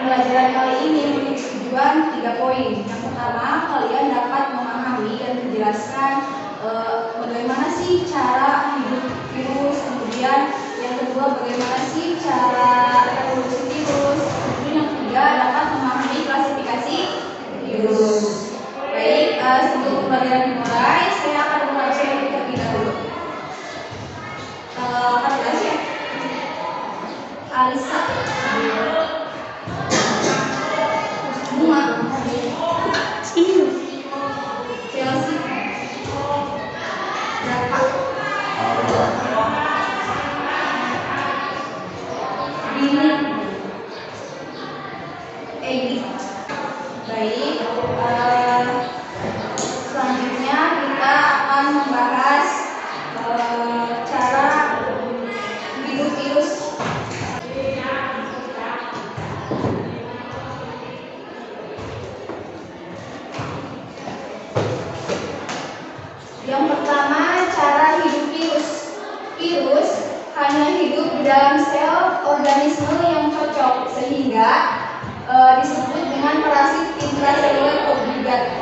pembelajaran kali ini memiliki tujuan 3 poin. Yang pertama, kalian dapat memahami dan menjelaskan bagaimana sih cara hidup virus. Kemudian yang kedua, bagaimana sih cara reproduksi virus. Kemudian yang ketiga, dapat memahami klasifikasi virus. Baik, sebelum pembelajaran dimulai, saya akan membaca terlebih dahulu. Apa ya? Alisa, Bunga, Chelsea, Rafa, Bini, Egi. Baik, selanjutnya kita akan membahas cara hidup virus. Yang pertama, cara hidup virus. Virus hanya hidup di dalam sel organisme yang cocok, sehingga disebut dengan parasit intraseluler obligat.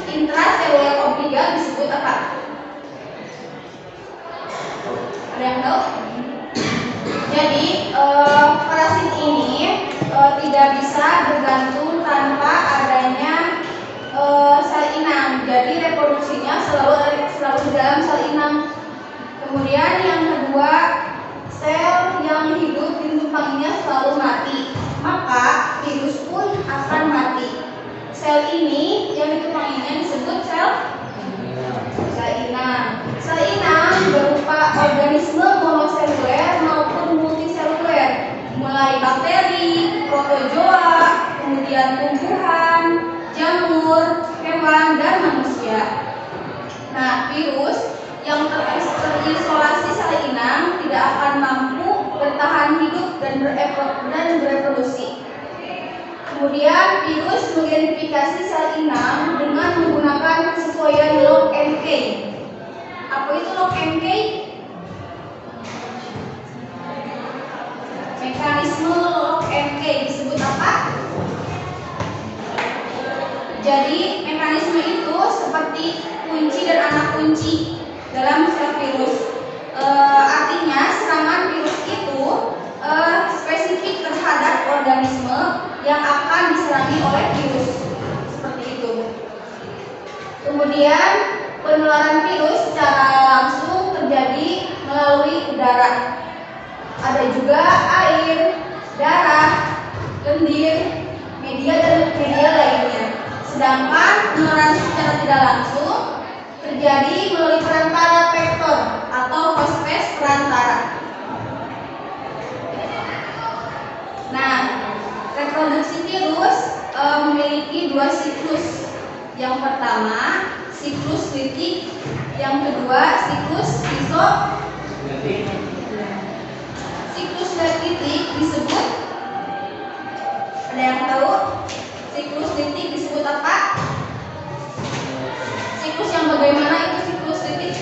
Intraseluler obligat disebut apa? Ada yang tahu? Jadi parasit ini tidak bisa bergantung tanpa adanya sel inang. Jadi reproduksinya selalu di dalam sel inang. Kemudian yang kedua, sel yang hidup di tumpanginya selalu mati, maka virus pun akan mati. Sel ini yang ditumpanginya disebut sel inang. Sel inang berupa organisme monoseluler maupun multiseluler, mulai bakteri, protozoa, kemudian tumbuhan, jamur, hewan, dan manusia. Nah, virus yang terisolasi sel inang tidak akan mampu bertahan hidup dan bereproduksi. Kemudian virus mengidentifikasi sel inang dengan menggunakan kesesuaian lock and key. Apa itu lock and key? Mekanisme lock and key disebut apa? Jadi mekanisme itu seperti kunci dan anak kunci dalam sel virus. Artinya serangan virus itu spesifik terhadap organisme yang akan diserangi oleh virus, seperti itu. Kemudian penularan virus secara langsung terjadi melalui udara. Ada juga air, darah, lendir, media dan media lainnya. Sedangkan penularan secara tidak langsung terjadi melalui perantara vektor atau hospes perantara. Nah, reproduksi virus memiliki 2 siklus. Yang pertama, siklus litik. Yang kedua, siklus isomerik. Siklus litik disebut, ada yang tahu? Siklus litik disebut apa? Siklus yang bagaimana itu siklus litik?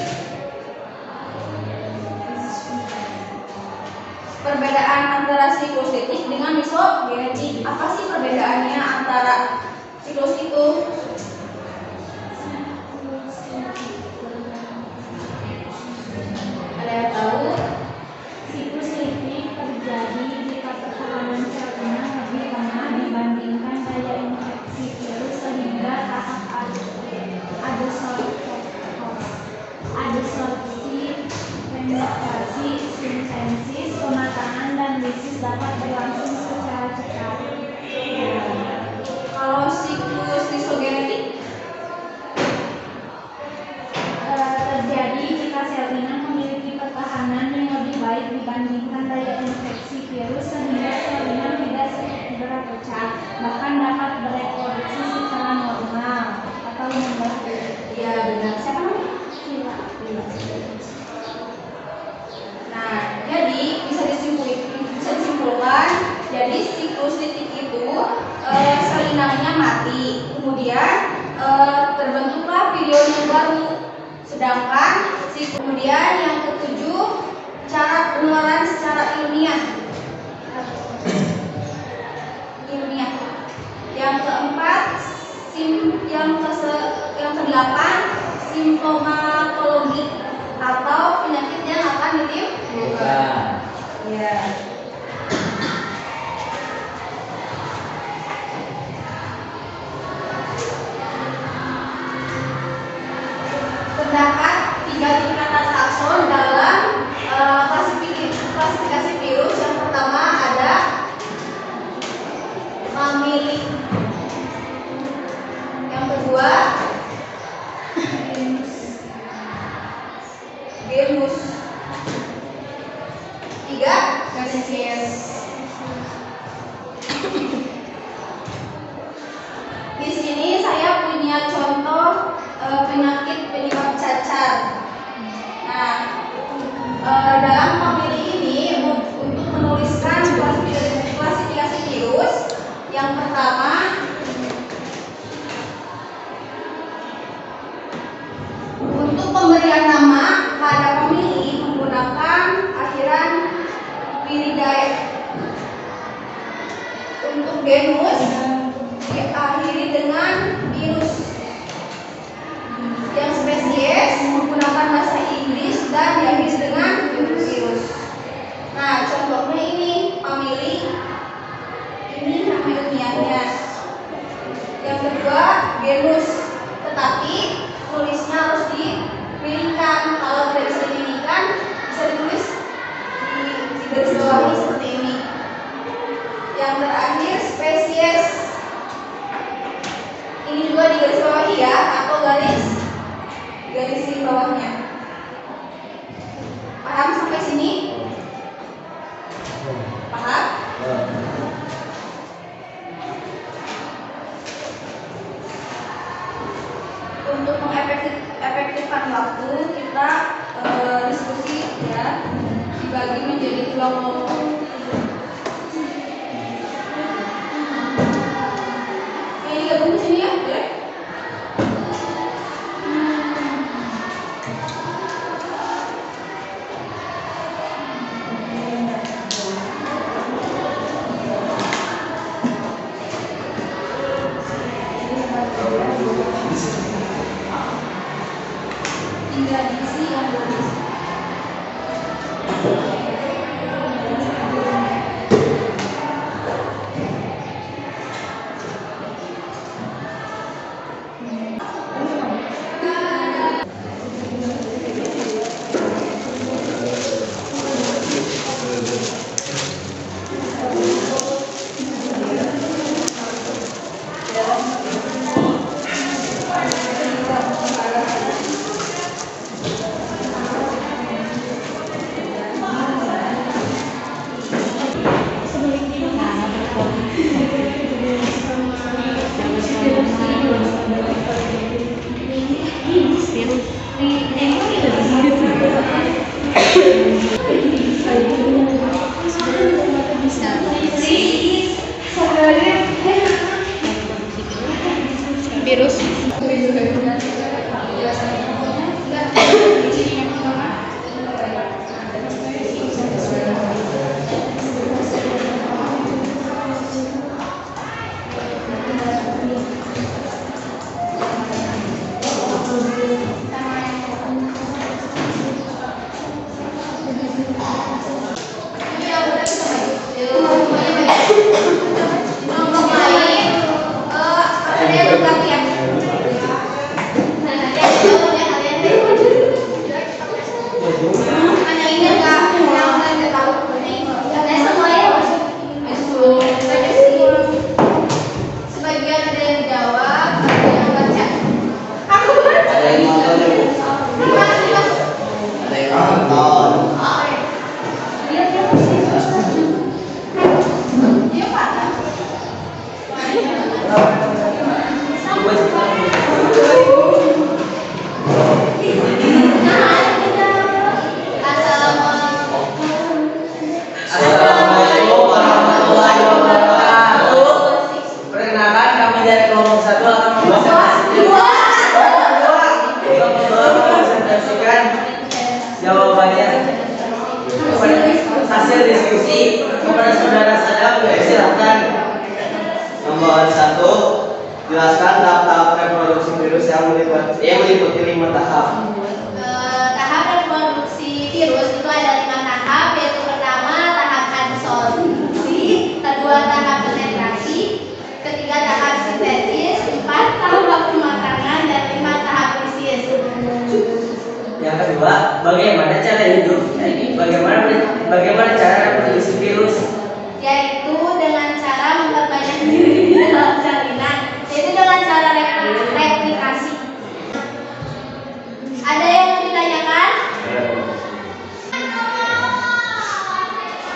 Perbedaan antara siklus litik dengan isogenetik. Apa sih perbedaannya antara siklus itu? Ada yang tahu? Siklus litik terjadi jika pertahanan sel inang lebih lemah dibandingkan daya infeksi virus, sehingga tahap adsorpsi, penetrasi, sintesis, pematangan, dan lisis dapat berlangsung secara cepat. Kalau siklus isogenetik Terjadi jika sel inang memiliki pertahanan yang lebih baik dibandingkan daya infeksi virus, sehingga sel inang tidak segera pecah, bahkan dapat bereproduksi secara normal atau membantu. ya benar. Siapa namanya? Nah, jadi bisa disimpulkan. Jadi siklus litik itu sel inangnya mati, kemudian terbentuklah virion yang baru. Sedangkan kemudian yang ketujuh, cara penularan secara ilmiah. tindakan simptomatologi atau penyakit yang akan ditimbulkan. Ya. Terdapat 3 tingkatan takson dalam klasifikasi virus. Yang pertama ada mamili. Yang kedua genus. 3 spesies. Di sini saya punya contoh penyakit penyebab cacar. Nah, dalam memilih ini untuk menuliskan klasifikasi virus, yang pertama untuk pemberian nama pada pemilih menggunakan akhiran viridae. Untuk genus diakhiri dengan virus. Yang spesies menggunakan bahasa Inggris dan diakhiri dengan virus. Nah, contohnya ini family, ini nama ilmiahnya. Yang kedua genus, tetapi tulisnya harus dipilihkan. Kalau tidak bisa dipilihkan, bisa ditulis di garis bawah seperti ini. Yang terakhir spesies, ini juga di garis bawah ya, atau garis di bawahnya. Paham sampai sini? Paham? Untuk mengefektifkan waktu, kita diskusi ya, dibagi menjadi kelompok. Ini gabung di sini ya, boleh? Tinggal diisi yang boleh. Virus. Hasil diskusi kepada saudara saya, silahkan. Nomor 1, Jelaskan tahap-tahap reproduksi virus yang meliputi 5 tahap. Tahap reproduksi virus itu ada 5 tahap, yaitu pertama tahap adsorpsi, kedua tahap penetrasi, ketiga tahap sintesis, 4 tahap pematangan, dan 5 tahap lisis. Yang kedua, bagaimana cara hidup? Bagaimana cara reproduksi virus? Yaitu dengan cara memperbanyak diri di dalam salinan, yaitu dengan cara replikasi. Ada yang mau ditanyakan?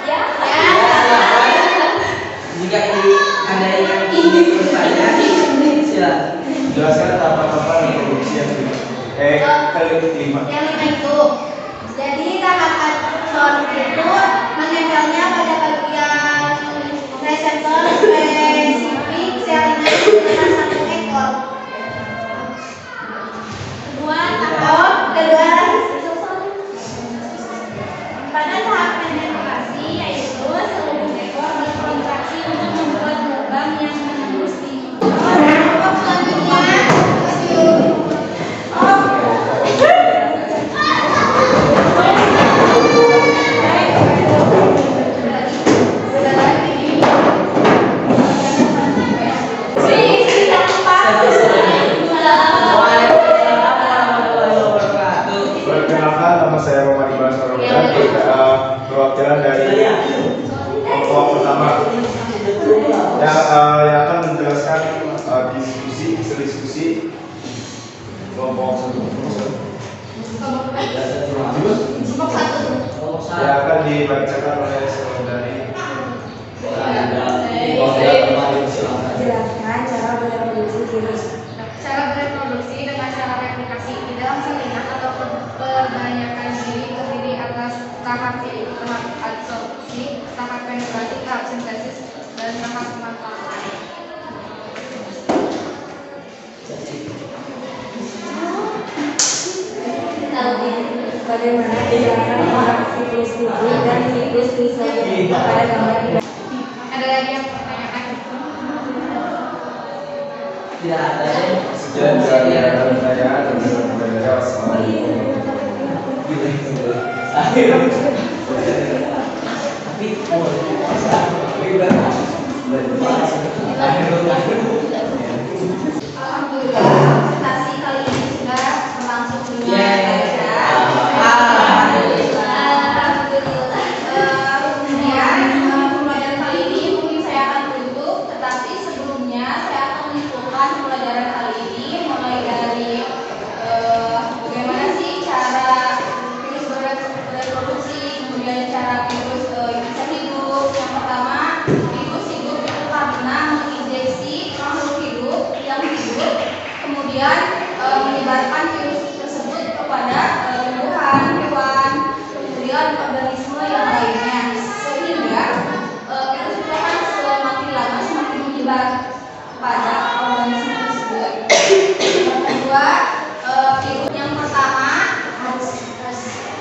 Ya. Jika ini ada yang ingin bertanya, silakan. Jelaskan tahapan reproduksi yang kelima. Yang 5 itu. Jadi tahap adsorpsi itu menempelnya pada bagian reseptor spesifik salinan dengan 1 ekor. Kedua, Pada tahap penetrasi yaitu seluruh ekor berkontraksi untuk membuat lubang yang menembus di Perkenalkan, nama saya Muhammad Iqbal Sarwani, perwakilan dari kelompok pertama yang akan menjelaskan diskusi kelompok yang akan dibacakan oleh saudari. Jelaskan cara bereproduksi virus. cara bereproduksi dengan cara replikasi di dalam salinan atau perbanyakan diri terdiri atas tahap yaitu tahap adsorpsi, tahap penetrasi, tahap sintesis, dan tahap pematangan. Bagaimana cara menggunakan siklus tubuh dan siklus fisiologi pada gambar di Ada lagi yang pertanyaan? Tidak ada yang Sekian dari pertanyaan dan pertanyaan. Wassalamualaikum. Alhamdulillah, presentasi kali ini sudah berlangsung dengan lancar. Kemudian pembelajaran kali ini mungkin saya akan tutup, tetapi sebelumnya saya akan menyimpulkan pembelajaran kali ini mulai dari bagaimana sih cara virus bereproduksi, kemudian cara virus bisa hidup. Yang pertama, virus hidup itu karena menginjeksi makhluk hidup yang hidup, kemudian menyebarkan virus tersebut kepada tumbuhan, hewan, kemudian organisme yang lainnya, sehingga virus itu akan semakin lama semakin menyebar pada organisme tersebut. Yang kedua, virus yang pertama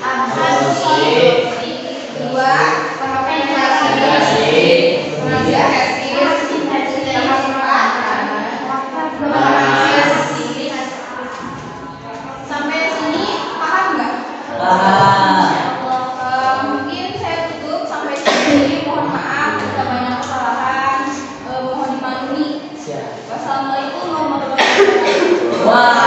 adsorpsi, kedua tahap penetrasi, sintesis, tahap pematangan. Sampai sini paham nggak? Mungkin saya tutup sampai sini. Mohon maaf jika banyak kesalahan. Mohon dimaklumi. Wassalamualaikum warahmatullahi wabarakatuh.